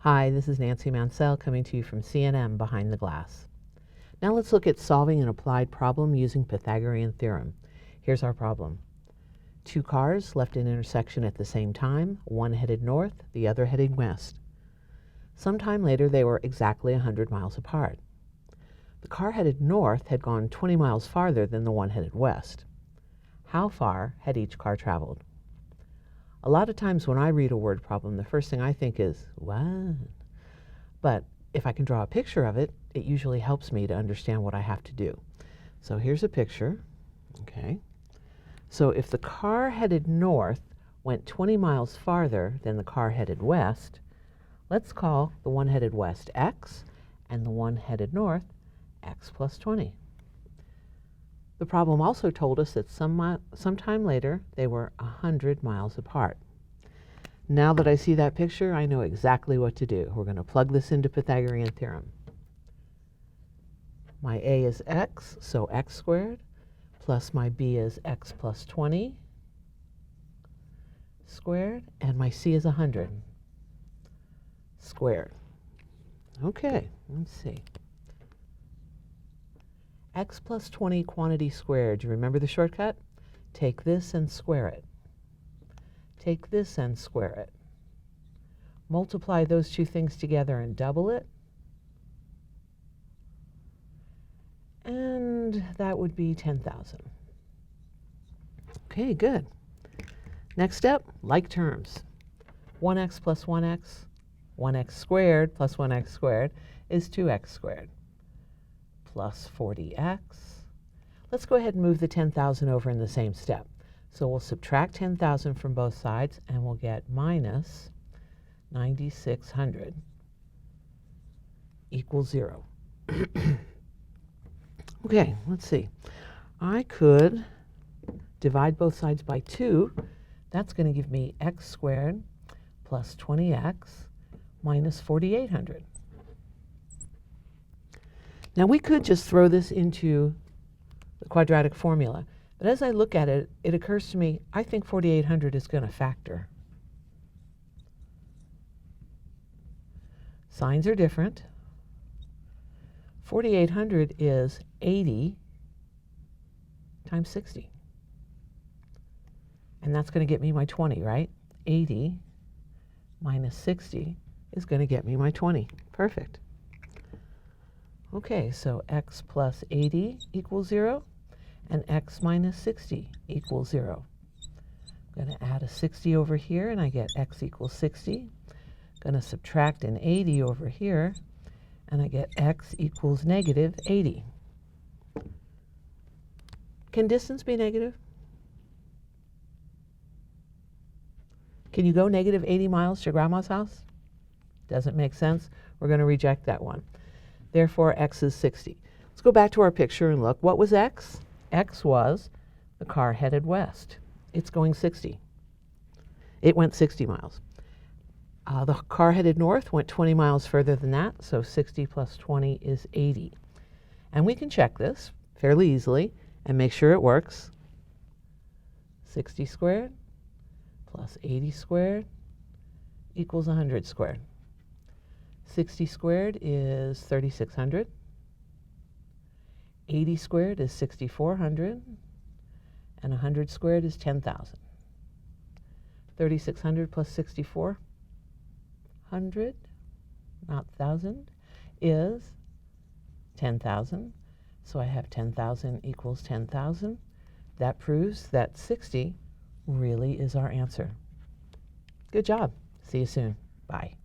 Hi, this is Nancy Mansell coming to you from CNM Behind the Glass. Now let's look at solving an applied problem using Pythagorean theorem. Here's our problem. Two cars left an intersection at the same time, one headed north, the other heading west. Sometime later they were exactly 100 miles apart. The car headed north had gone 20 miles farther than the one headed west. How far had each car traveled? A lot of times when I read a word problem, the first thing I think is, what? But if I can draw a picture of it, it usually helps me to understand what I have to do. So here's a picture, okay? So if the car headed north went 20 miles farther than the car headed west, let's call the one headed west x and the one headed north x plus 20. The problem also told us that sometime later they were 100 miles apart. Now that I see that picture, I know exactly what to do. We're going to plug this into Pythagorean theorem. My a is x, so x squared, plus my b is x plus 20 squared, and my c is 100 squared. Okay, let's see. X plus 20 quantity squared. Do you remember the shortcut? Take this and square it. Take this and square it. Multiply those two things together and double it. And that would be 10,000. Okay, good. Next step, like terms. 1x plus 1x, 1x squared plus 1x squared is 2x squared. Plus 40x. Let's go ahead and move the 10,000 over in the same step. So we'll subtract 10,000 from both sides and we'll get minus 9,600 equals 0. Okay, let's see. I could divide both sides by 2. That's going to give me x squared plus 20x minus 4,800. Now we could just throw this into the quadratic formula, but as I look at it, it occurs to me, I think 4,800 is going to factor. Signs are different. 4,800 is 80 times 60. And that's going to get me my 20, right? 80 minus 60 is going to get me my 20. Perfect. Okay, so x plus 80 equals 0, and x minus 60 equals 0. I'm going to add a 60 over here, and I get x equals 60. Going to subtract an 80 over here, and I get x equals negative 80. Can distance be negative? Can you go negative 80 miles to grandma's house? Doesn't make sense. We're going to reject that one. Therefore, x is 60. Let's go back to our picture and look. What was x? X was the car headed west. It's going 60. It went 60 miles. The car headed north went 20 miles further than that, so 60 plus 20 is 80. And we can check this fairly easily and make sure it works. 60 squared plus 80 squared equals 100 squared. 60 squared is 3,600. 80 squared is 6,400. And 100 squared is 10,000. 3,600 plus 6,400, not 1,000, is 10,000. So I have 10,000 equals 10,000. That proves that 60 really is our answer. Good job. See you soon. Bye.